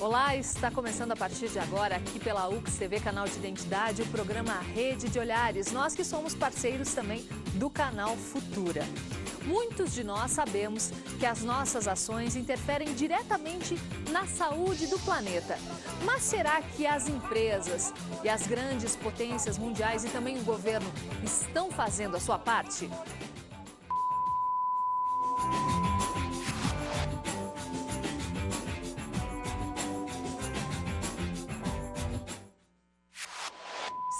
Olá, está começando a partir de agora, aqui pela UX TV, canal de identidade, o programa Rede de Olhares. Nós que somos parceiros também do canal Futura. Muitos de nós sabemos que as nossas ações interferem diretamente na saúde do planeta. Mas será que as empresas e as grandes potências mundiais e também o governo estão fazendo a sua parte?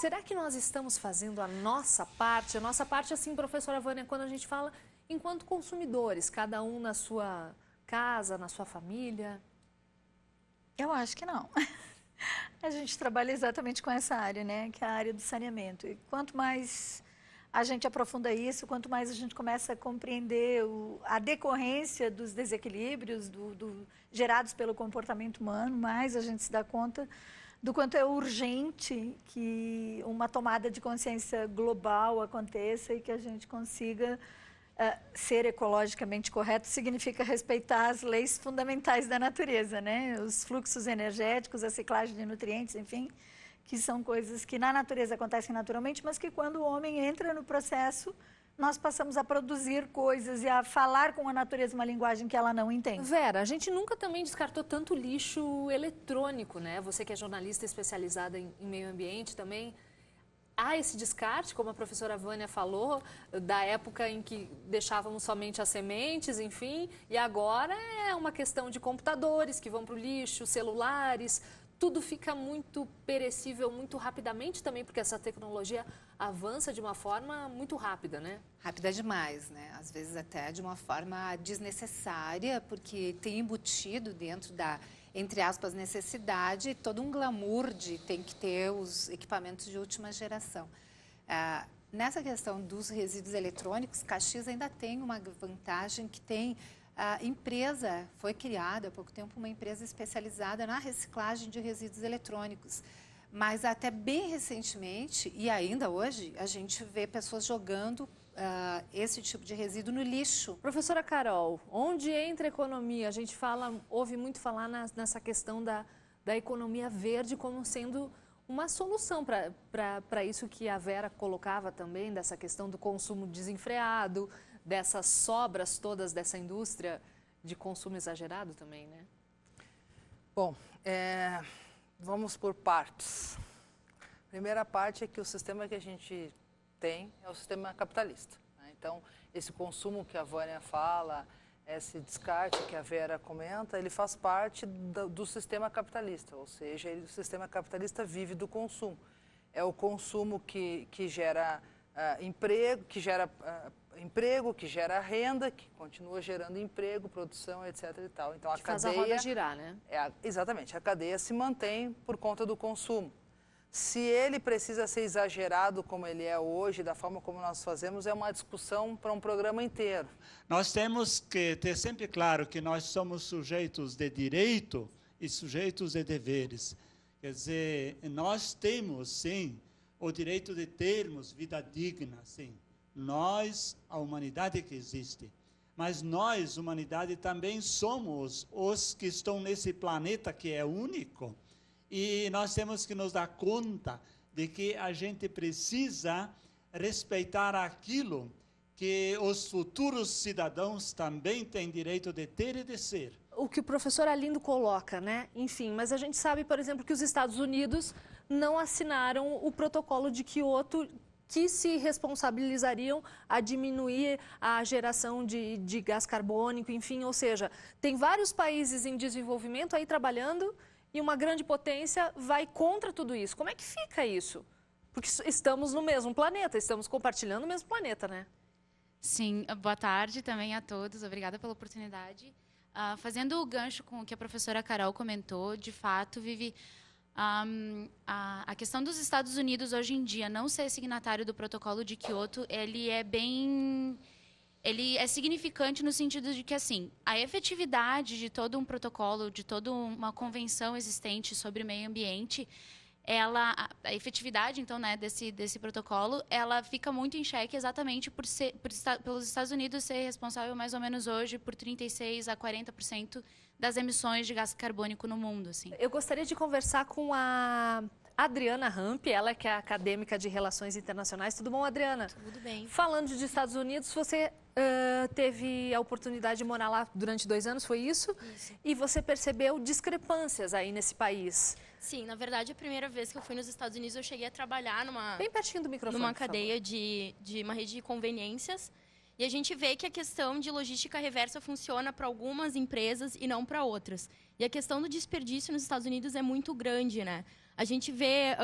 Será que nós estamos fazendo a nossa parte? A nossa parte, assim, professora Vânia, quando a gente fala enquanto consumidores, cada um na sua casa, na sua família? Eu acho que não. A gente trabalha exatamente com essa área, né? Que é a área do saneamento. E quanto mais a gente aprofunda isso, quanto mais a gente começa a compreender a decorrência dos desequilíbrios gerados pelo comportamento humano, mais a gente se dá conta do quanto é urgente que uma tomada de consciência global aconteça e que a gente consiga ser ecologicamente correto. Significa respeitar as leis fundamentais da natureza, né? Os fluxos energéticos, a ciclagem de nutrientes, enfim, que são coisas que na natureza acontecem naturalmente, mas que quando o homem entra no processo, nós passamos a produzir coisas e a falar com a natureza uma linguagem que ela não entende. Vera, a gente nunca também descartou tanto lixo eletrônico, né? Você que é jornalista especializada em meio ambiente também. Há esse descarte, como a professora Vânia falou, da época em que deixávamos somente as sementes, enfim, e agora é uma questão de computadores que vão para o lixo, celulares. Tudo fica muito perecível muito rapidamente também, porque essa tecnologia avança de uma forma muito rápida, né? Rápida demais, né? Às vezes até de uma forma desnecessária, porque tem embutido dentro da, entre aspas, necessidade, todo um glamour de tem que ter os equipamentos de última geração. Nessa questão dos resíduos eletrônicos, Caxias ainda tem uma vantagem que tem... A empresa foi criada há pouco tempo, uma empresa especializada na reciclagem de resíduos eletrônicos. Mas até bem recentemente, e ainda hoje, a gente vê pessoas jogando esse tipo de resíduo no lixo. Professora Carol, onde entra a economia? A gente ouve muito falar nessa questão da economia verde como sendo uma solução para isso que a Vera colocava também, dessa questão do consumo desenfreado, dessas sobras todas dessa indústria de consumo exagerado também, né? Bom, vamos por partes. A primeira parte é que o sistema que a gente tem é o sistema capitalista, né? Então, esse consumo que a Vânia fala, esse descarte que a Vera comenta, ele faz parte do sistema capitalista, ou seja, o sistema capitalista vive do consumo. É o consumo que gera emprego, que gera renda, que continua gerando emprego, produção, etc. e tal. Então, que faz a roda girar, né? Exatamente, a cadeia se mantém por conta do consumo. Se ele precisa ser exagerado como ele é hoje, da forma como nós fazemos, é uma discussão para um programa inteiro. Nós temos que ter sempre claro que nós somos sujeitos de direito e sujeitos de deveres. Quer dizer, nós temos, sim, o direito de termos vida digna, sim. Nós, a humanidade que existe. Mas nós, humanidade, também somos os que estão nesse planeta que é único. E nós temos que nos dar conta de que a gente precisa respeitar aquilo que os futuros cidadãos também têm direito de ter e de ser. O que o professor Arlindo coloca, né? Enfim, mas a gente sabe, por exemplo, que os Estados Unidos não assinaram o protocolo de Kyoto, que se responsabilizariam a diminuir a geração de gás carbônico, enfim, ou seja, tem vários países em desenvolvimento aí trabalhando e uma grande potência vai contra tudo isso. Como é que fica isso? Porque estamos no mesmo planeta, estamos compartilhando o mesmo planeta, né? Sim, boa tarde também a todos, obrigada pela oportunidade. Fazendo o gancho com o que a professora Carol comentou, de fato, Vivi, a questão dos Estados Unidos hoje em dia não ser signatário do protocolo de Kyoto, ele é significante no sentido de que, assim, a efetividade de todo um protocolo, de toda uma convenção existente sobre meio ambiente, a efetividade, então, né, desse protocolo, ela fica muito em xeque exatamente pelos Estados Unidos ser responsável mais ou menos hoje por 36% a 40% das emissões de gás carbônico no mundo, assim. Eu gostaria de conversar com a Adriana Ramp, ela que é acadêmica de Relações Internacionais. Tudo bom, Adriana? Tudo bem. Falando de Estados Unidos, você teve a oportunidade de morar lá durante 2 anos, foi isso? Isso. E você percebeu discrepâncias aí nesse país? Sim, na verdade, a primeira vez que eu fui nos Estados Unidos, eu cheguei a trabalhar Bem pertinho do microfone, numa por favor. cadeia de uma rede de conveniências. E a gente vê que a questão de logística reversa funciona para algumas empresas e não para outras. E a questão do desperdício nos Estados Unidos é muito grande, né? A gente vê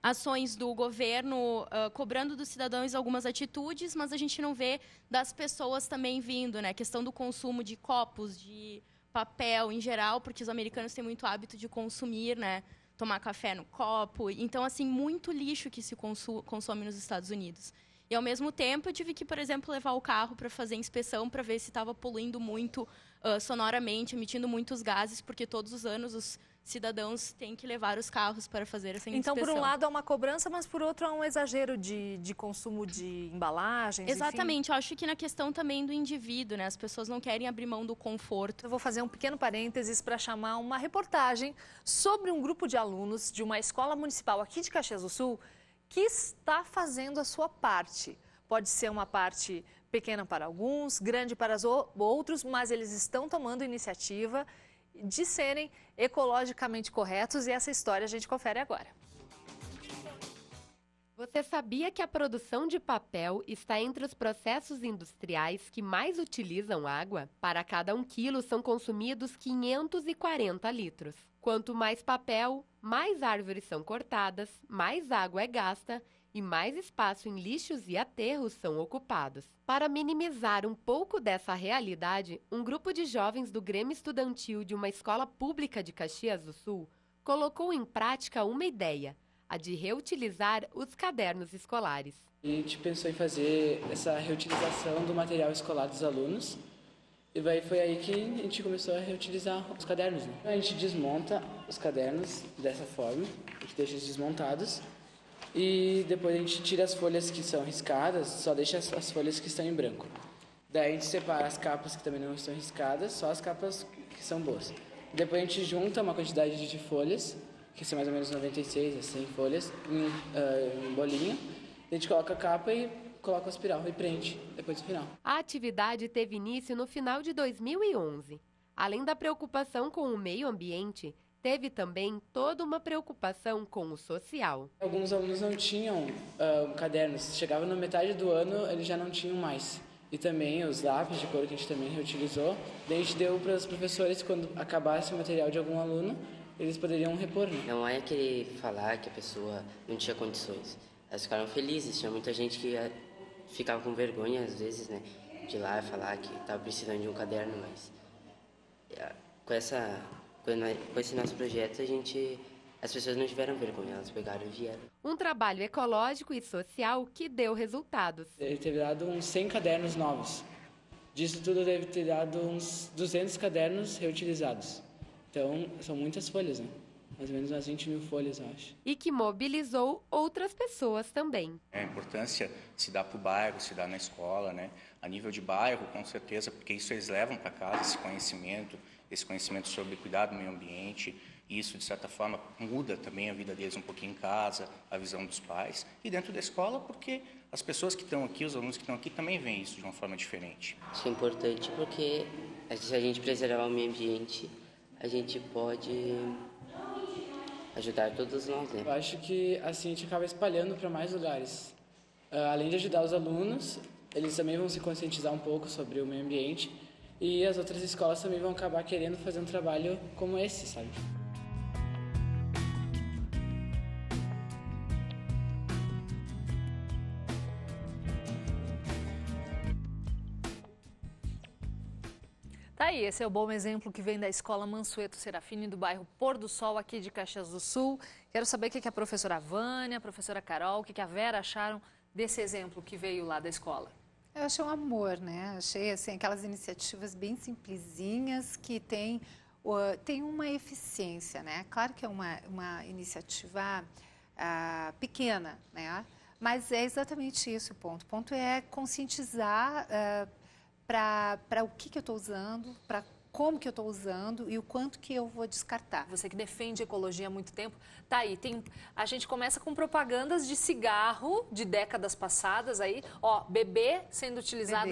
ações do governo cobrando dos cidadãos algumas atitudes, mas a gente não vê das pessoas também vindo, né? A questão do consumo de copos, de papel em geral, porque os americanos têm muito hábito de consumir, né? Tomar café no copo. Então, assim, muito lixo que se consome nos Estados Unidos. E, ao mesmo tempo, eu tive que, por exemplo, levar o carro para fazer inspeção, para ver se estava poluindo muito sonoramente, emitindo muitos gases, porque todos os anos os cidadãos têm que levar os carros para fazer essa inspeção. Então, por um lado, há uma cobrança, mas, por outro, há um exagero de consumo de embalagens, Exatamente. Eu acho que na questão também do indivíduo, né? As pessoas não querem abrir mão do conforto. Eu vou fazer um pequeno parênteses para chamar uma reportagem sobre um grupo de alunos de uma escola municipal aqui de Caxias do Sul que está fazendo a sua parte. Pode ser uma parte pequena para alguns, grande para os outros, mas eles estão tomando iniciativa de serem ecologicamente corretos e essa história a gente confere agora. Você sabia que a produção de papel está entre os processos industriais que mais utilizam água? Para cada 1 quilo são consumidos 540 litros. Quanto mais papel, mais árvores são cortadas, mais água é gasta e mais espaço em lixos e aterros são ocupados. Para minimizar um pouco dessa realidade, um grupo de jovens do Grêmio Estudantil de uma escola pública de Caxias do Sul colocou em prática uma ideia, a de reutilizar os cadernos escolares. A gente pensou em fazer essa reutilização do material escolar dos alunos. E foi aí que a gente começou a reutilizar os cadernos, né? A gente desmonta os cadernos dessa forma, a gente deixa eles desmontados. E depois a gente tira as folhas que são riscadas, só deixa as folhas que estão em branco. Daí a gente separa as capas que também não estão riscadas, só as capas que são boas. Depois a gente junta uma quantidade de folhas, que são mais ou menos 96 a 100 folhas, em um bolinho. A gente coloca a capa e coloca o espiral e prende depois do final. A atividade teve início no final de 2011. Além da preocupação com o meio ambiente, teve também toda uma preocupação com o social. Alguns alunos não tinham cadernos. Chegava na metade do ano, eles já não tinham mais. E também os lápis de cor que a gente também reutilizou. Daí a gente deu para os professores, quando acabasse o material de algum aluno, eles poderiam repor. Né? Não é querer falar que a pessoa não tinha condições. Elas ficaram felizes. Tinha muita gente que ficava com vergonha, às vezes, né, de ir lá e falar que estava precisando de um caderno, mas com esse nosso projeto, as pessoas não tiveram vergonha, elas pegaram e vieram. Um trabalho ecológico e social que deu resultados. Ele teve dado uns 100 cadernos novos. Disso tudo deve ter dado uns 200 cadernos reutilizados. Então, são muitas folhas, né? Mais ou menos umas 20 mil folhas, eu acho. E que mobilizou outras pessoas também. A importância se dá para o bairro, se dá na escola, né? A nível de bairro, com certeza, porque isso eles levam para casa, esse conhecimento sobre cuidar do meio ambiente. E isso, de certa forma, muda também a vida deles um pouquinho em casa, a visão dos pais. E dentro da escola, porque as pessoas que estão aqui, os alunos que estão aqui, também veem isso de uma forma diferente. Isso é importante porque se a gente preservar o meio ambiente, a gente pode ajudar todos nós, né? Eu acho que assim a gente acaba espalhando para mais lugares. Além de ajudar os alunos, eles também vão se conscientizar um pouco sobre o meio ambiente e as outras escolas também vão acabar querendo fazer um trabalho como esse, sabe? Tá aí, esse é o bom exemplo que vem da Escola Mansueto Serafini, do bairro Pôr do Sol, aqui de Caxias do Sul. Quero saber o que a professora Vânia, a professora Carol, o que a Vera acharam desse exemplo que veio lá da escola. Eu achei um amor, né? Achei assim, aquelas iniciativas bem simplesinhas que tem uma eficiência, né? Claro que é uma iniciativa pequena, né? Mas é exatamente isso o ponto. O ponto é conscientizar para o que eu estou usando, para como que eu estou usando e o quanto que eu vou descartar. Você que defende ecologia há muito tempo, tá aí, a gente começa com propagandas de cigarro de décadas passadas aí, ó, bebê sendo utilizado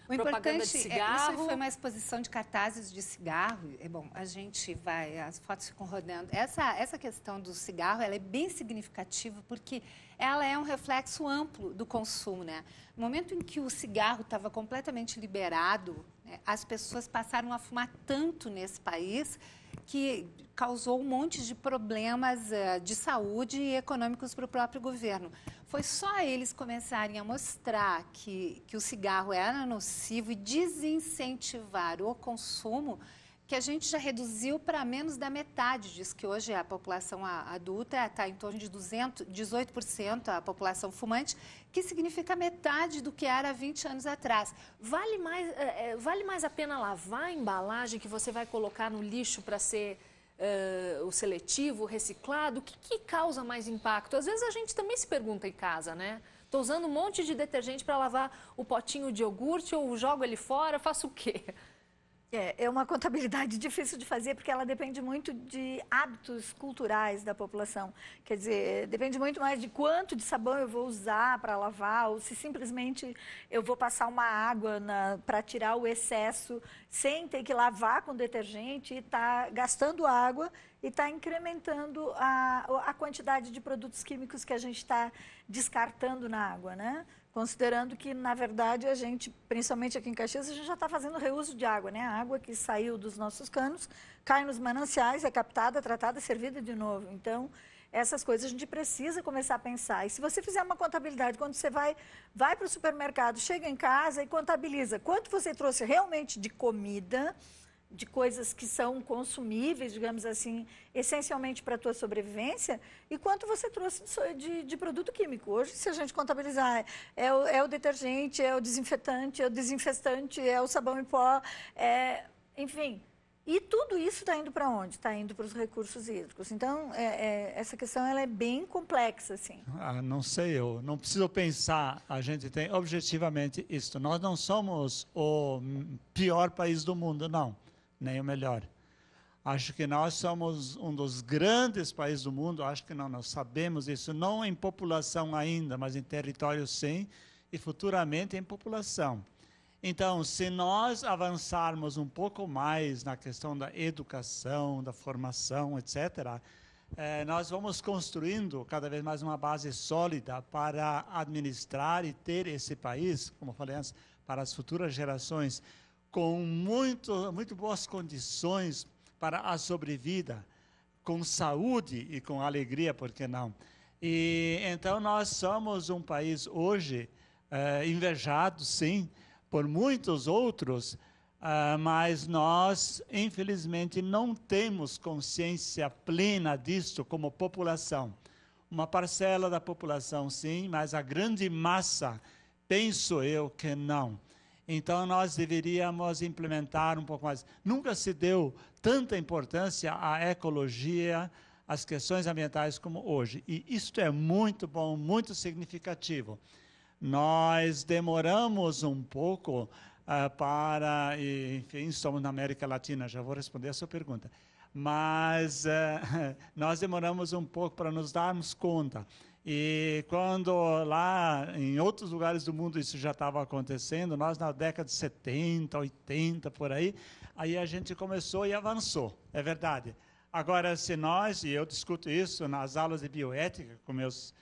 O propaganda importante de cigarro. Isso foi uma exposição de cartazes de cigarro. Bom, a gente vai, as fotos ficam rodando. Essa questão do cigarro, ela é bem significativa porque ela é um reflexo amplo do consumo, né? No momento em que o cigarro estava completamente liberado, né, as pessoas passaram a fumar tanto nesse país que causou um monte de problemas de saúde e econômicos para o próprio governo. Foi só eles começarem a mostrar que o cigarro era nocivo e desincentivar o consumo que a gente já reduziu para menos da metade. Diz que hoje a população adulta está em torno de 18% a população fumante, que significa metade do que era há 20 anos atrás. Vale mais a pena lavar a embalagem que você vai colocar no lixo para ser o seletivo, o reciclado? O que causa mais impacto? Às vezes a gente também se pergunta em casa, né? Estou usando um monte de detergente para lavar o potinho de iogurte, ou jogo ele fora, faço o quê? É uma contabilidade difícil de fazer, porque ela depende muito de hábitos culturais da população. Quer dizer, depende muito mais de quanto de sabão eu vou usar para lavar, ou se simplesmente eu vou passar uma água para tirar o excesso, sem ter que lavar com detergente e estar gastando água e está incrementando a quantidade de produtos químicos que a gente está descartando na água, né? Considerando que, na verdade, a gente, principalmente aqui em Caxias, a gente já está fazendo reuso de água, né? A água que saiu dos nossos canos, cai nos mananciais, é captada, tratada, servida de novo. Então, essas coisas a gente precisa começar a pensar. E se você fizer uma contabilidade, quando você vai para o supermercado, chega em casa e contabiliza quanto você trouxe realmente de comida, de coisas que são consumíveis, digamos assim, essencialmente para a tua sobrevivência, e quanto você trouxe de produto químico. Hoje, se a gente contabilizar, é o detergente, é o desinfetante, é o desinfestante, é o sabão em pó, enfim. E tudo isso está indo para onde? Está indo para os recursos hídricos. Então, essa questão ela é bem complexa, assim. Não sei, eu não preciso pensar. A gente tem objetivamente isto. Nós não somos o pior país do mundo, não. Nem o melhor. Acho que nós somos um dos grandes países do mundo, acho que nós sabemos isso, não em população ainda, mas em território sim, e futuramente em população. Então, se nós avançarmos um pouco mais na questão da educação, da formação, etc., nós vamos construindo cada vez mais uma base sólida para administrar e ter esse país, como eu falei antes, para as futuras gerações, com muito boas condições para a sobrevida, com saúde e com alegria, por que não? E então nós somos um país hoje invejado, sim, por muitos outros, mas nós, infelizmente, não temos consciência plena disso como população. Uma parcela da população, sim, mas a grande massa, penso eu que não. Então, nós deveríamos implementar um pouco mais. Nunca se deu tanta importância à ecologia, às questões ambientais como hoje. E isto é muito bom, muito significativo. Nós demoramos um pouco enfim, estamos na América Latina, já vou responder a sua pergunta. Mas nós demoramos um pouco para nos darmos conta. E quando lá em outros lugares do mundo isso já estava acontecendo, nós na década de 70, 80, por aí a gente começou e avançou, é verdade. Agora, se nós, e eu discuto isso nas aulas de bioética com meus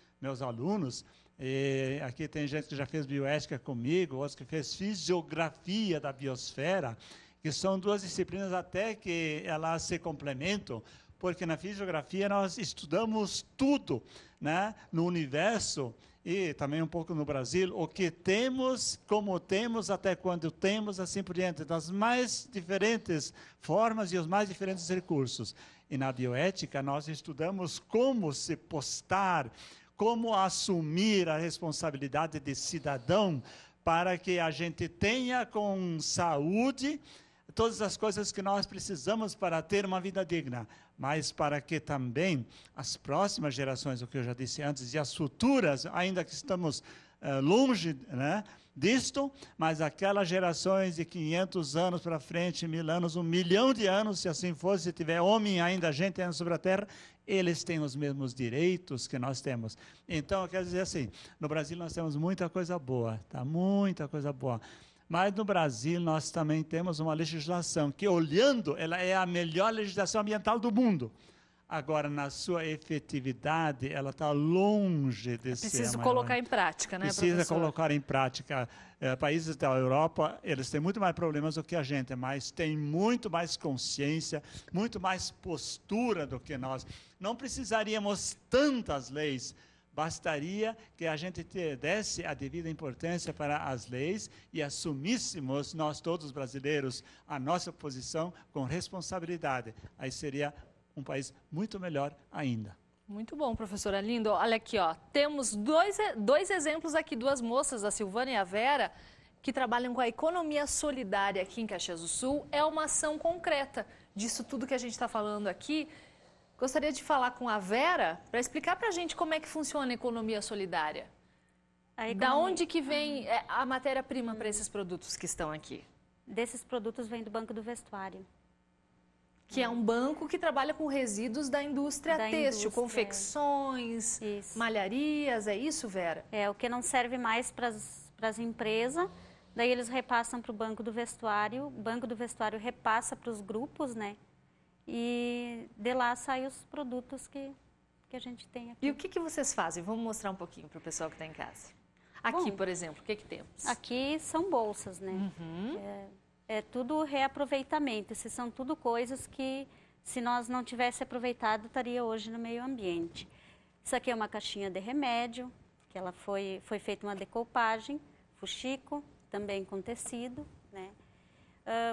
alunos, e aqui tem gente que já fez bioética comigo, outros que fez fisiografia da biosfera, que são duas disciplinas até que elas se complementam, porque na fisiografia nós estudamos tudo, né, no universo e também um pouco no Brasil, o que temos, como temos, até quando temos, assim por diante, das mais diferentes formas e os mais diferentes recursos. E na bioética nós estudamos como se postar, como assumir a responsabilidade de cidadão para que a gente tenha com saúde todas as coisas que nós precisamos para ter uma vida digna, mas para que também as próximas gerações, o que eu já disse antes, e as futuras, ainda que estamos longe, né, disto, mas aquelas gerações de 500 anos para frente, 1000 anos, 1 milhão de anos, se assim fosse, se tiver homem ainda, gente ainda sobre a Terra, eles têm os mesmos direitos que nós temos. Então, quer dizer assim, no Brasil nós temos muita coisa boa, tá? Muita coisa boa. Mas no Brasil nós também temos uma legislação que, olhando, ela é a melhor legislação ambiental do mundo. Agora, na sua efetividade, ela está longe de ser. Preciso colocar em prática, né, Precisa professor? colocar em prática. Países da Europa, eles têm muito mais problemas do que a gente, mas têm muito mais consciência, muito mais postura do que nós. Não precisaríamos tantas leis. Bastaria que a gente desse a devida importância para as leis e assumíssemos, nós todos brasileiros, a nossa posição com responsabilidade. Aí seria um país muito melhor ainda. Muito bom, professora Lindo. Olha aqui, ó, temos dois exemplos aqui, 2 moças, a Silvana e a Vera, que trabalham com a economia solidária aqui em Caxias do Sul. É uma ação concreta disso tudo que a gente está falando aqui. Gostaria de falar com a Vera para explicar para a gente como é que funciona a economia solidária. Da onde que vem a matéria-prima para esses produtos que estão aqui? Desses produtos vem do Banco do Vestuário. Que é um banco que trabalha com resíduos da indústria têxtil, confecções, malharias, é isso, Vera? É, o que não serve mais para as empresas, daí eles repassam para o Banco do Vestuário repassa para os grupos, né? E de lá saem os produtos que a gente tem aqui. E o que vocês fazem? Vamos mostrar um pouquinho para o pessoal que está em casa. Aqui, por exemplo, o que temos? Aqui são bolsas, né? Uhum. É tudo reaproveitamento. Essas são tudo coisas que, se nós não tivéssemos aproveitado, estaria hoje no meio ambiente. Isso aqui é uma caixinha de remédio, que ela foi feita uma decoupagem, fuxico, também com tecido, né?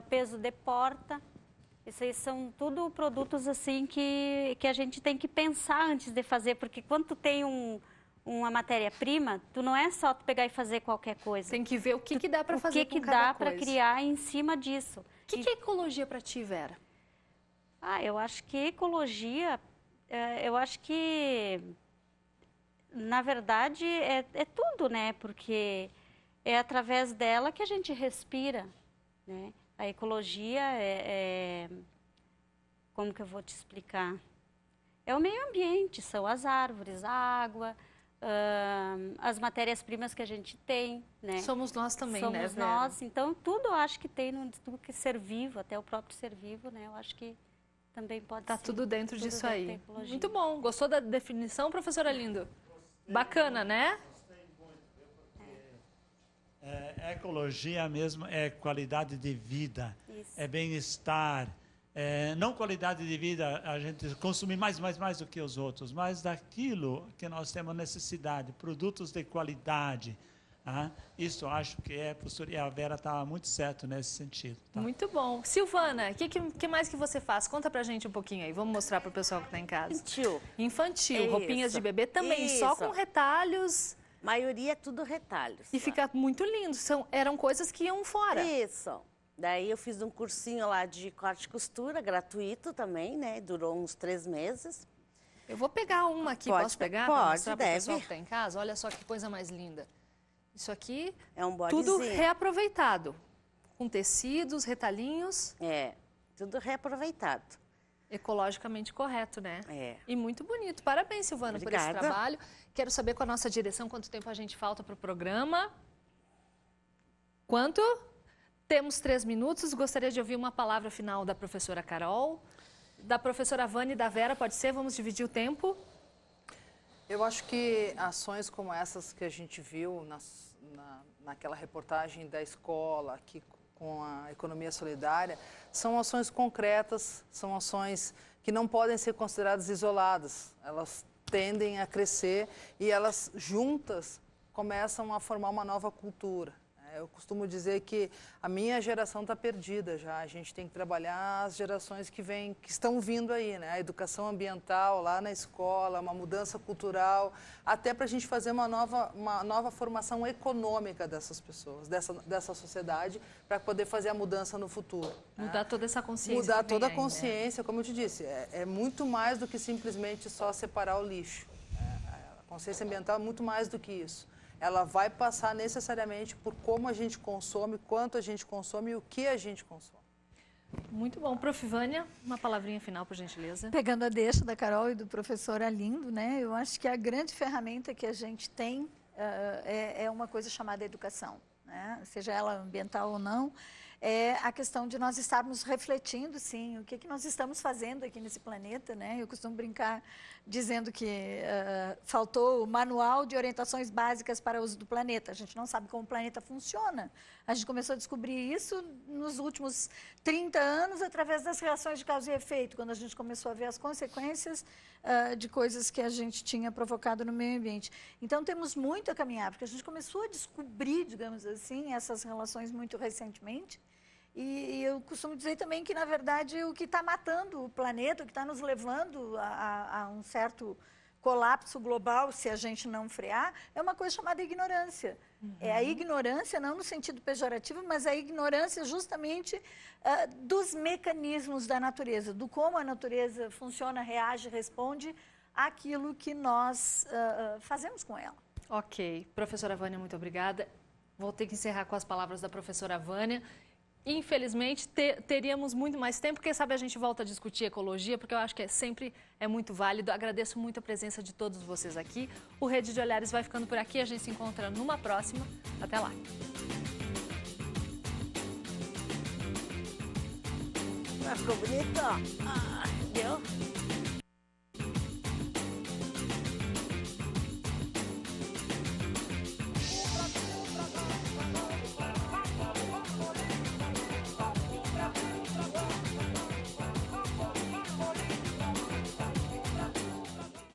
Peso de porta. Esses são tudo produtos assim que a gente tem que pensar antes de fazer, porque quando tu tem uma matéria-prima, tu não é só tu pegar e fazer qualquer coisa. Tem que ver o que dá para fazer com cada coisa. O que dá para criar em cima disso. O que é ecologia para ti, Vera? Eu acho que ecologia, na verdade, é tudo, né? Porque é através dela que a gente respira, né? A ecologia como que eu vou te explicar? É o meio ambiente, são as árvores, a água, as matérias-primas que a gente tem, né? Somos nós também, Somos né, Vera? nós, então tudo eu acho que tem, tudo que ser vivo, até o próprio ser vivo, né? Eu acho que também pode ser. Tá tudo dentro disso aí. Ecologia. Muito bom. Gostou da definição, professora Lindo? Bacana, né? Ecologia mesmo é qualidade de vida, é bem-estar, não qualidade de vida a gente consumir mais do que os outros, mas daquilo que nós temos necessidade, produtos de qualidade. Isso acho que professor, e a Vera está muito certo nesse sentido. Tá? Muito bom. Silvana, o que mais que você faz? Conta pra gente um pouquinho aí, vamos mostrar para o pessoal que está em casa. Infantil, roupinhas de bebê também, só com retalhos. Maioria é tudo retalhos. E fica muito lindo. Eram coisas que iam fora. Isso. Daí eu fiz um cursinho lá de corte e costura, gratuito também, né? Durou uns 3 meses. Eu vou pegar uma aqui, posso pegar? Pode, pra mostrar deve. Para o pessoal que está em casa? Olha só que coisa mais linda. Isso aqui é um tudo reaproveitado. Com tecidos, retalhinhos. Tudo reaproveitado. Ecologicamente correto, né? E muito bonito. Parabéns, Silvana, Obrigada. por esse trabalho. Quero saber com a nossa direção quanto tempo a gente falta para o programa. Quanto? Temos 3 minutos. Gostaria de ouvir uma palavra final da professora Carol, da professora Vânia e da Vera, pode ser? Vamos dividir o tempo. Eu acho que ações como essas que a gente viu naquela reportagem da escola, aqui com a economia solidária, são ações concretas, são ações que não podem ser consideradas isoladas. Elas tendem a crescer e elas juntas começam a formar uma nova cultura. Eu costumo dizer que a minha geração está perdida já. A gente tem que trabalhar as gerações que estão vindo aí, né? A educação ambiental lá na escola, uma mudança cultural, até para a gente fazer uma nova formação econômica dessas pessoas, dessa sociedade, para poder fazer a mudança no futuro. Mudar toda essa consciência. Mudar toda a consciência, como eu te disse, é muito mais do que simplesmente só separar o lixo. A consciência ambiental é muito mais do que isso. ela vai passar necessariamente por como a gente consome, quanto a gente consome e o que a gente consome. Muito bom. Prof. Vânia, uma palavrinha final, por gentileza. Pegando a deixa da Carol e do professor Arlindo, né, eu acho que a grande ferramenta que a gente tem é uma coisa chamada educação, né, seja ela ambiental ou não. É a questão de nós estarmos refletindo, sim, o que nós estamos fazendo aqui nesse planeta, né? Eu costumo brincar dizendo que faltou o manual de orientações básicas para o uso do planeta. A gente não sabe como o planeta funciona. A gente começou a descobrir isso nos últimos 30 anos através das reações de causa e efeito, quando a gente começou a ver as consequências de coisas que a gente tinha provocado no meio ambiente. Então, temos muito a caminhar, porque a gente começou a descobrir, digamos assim, essas relações muito recentemente. E eu costumo dizer também que, na verdade, o que está matando o planeta, o que está nos levando a um certo colapso global, se a gente não frear, é uma coisa chamada ignorância. É a ignorância, não no sentido pejorativo, mas a ignorância justamente dos mecanismos da natureza, do como a natureza funciona, reage, responde àquilo que nós fazemos com ela. Ok. Professora Vânia, muito obrigada. Vou ter que encerrar com as palavras da professora Vânia. Infelizmente, teríamos muito mais tempo. Quem sabe a gente volta a discutir ecologia, porque eu acho que sempre é muito válido. Agradeço muito a presença de todos vocês aqui. O Rede de Olhares vai ficando por aqui. A gente se encontra numa próxima. Até lá. Ficou bonito? Viu?